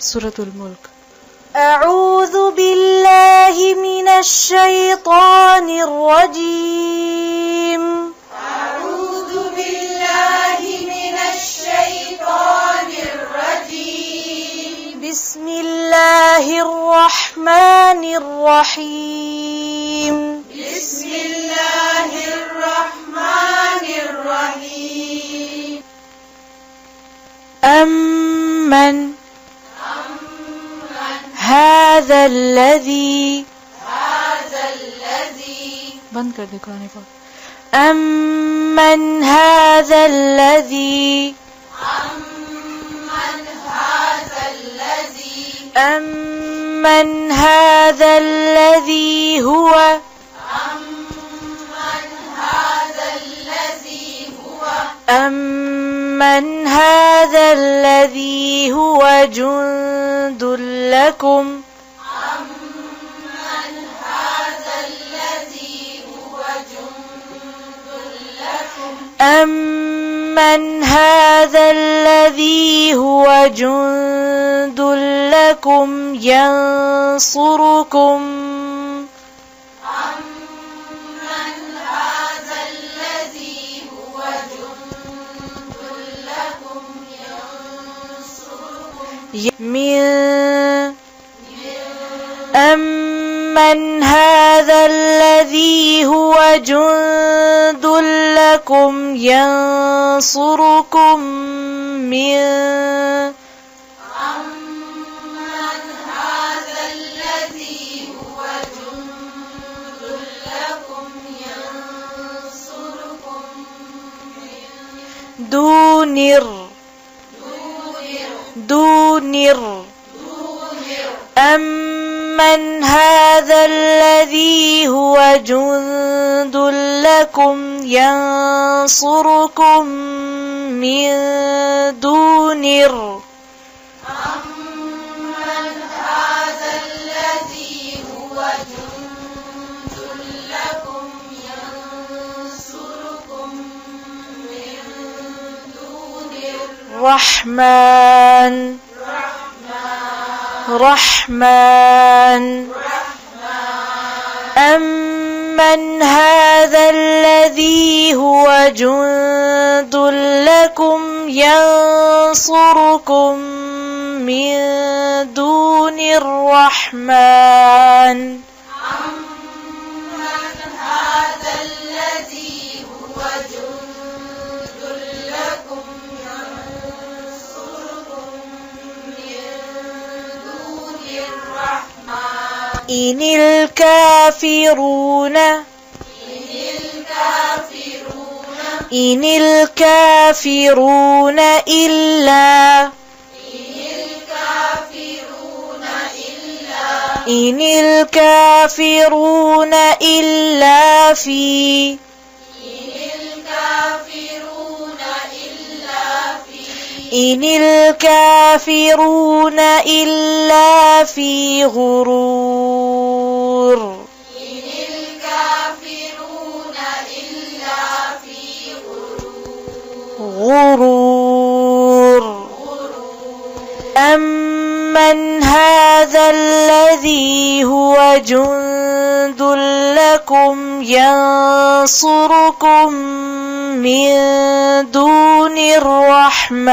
سورة الملك. أعوذ بالله من الشيطان الرجيم. أعوذ بالله من الشيطان الرجيم. بسم الله الرحمن الرحيم. بسم الله الرحمن الرحيم. أمن هذا الذي बंद कर दे कुरान पाक. أمن هذا الذي أمن هذا الذي هو أمن هذا الذي هو جند لكم أمن هذا الذي هو جند لكم ينصركم أمن هذا الذي هو جند لكم ينصركم من دونر أمن هذا الذي هو جند لكم ينصركم من دونر رحمن أمن هذا الذي هو جند لكم ينصركم من دون الرحمن إن الكافرون إلا في غرور أمن هذا الذي هو جند لكم ينصركم من دون الرحمن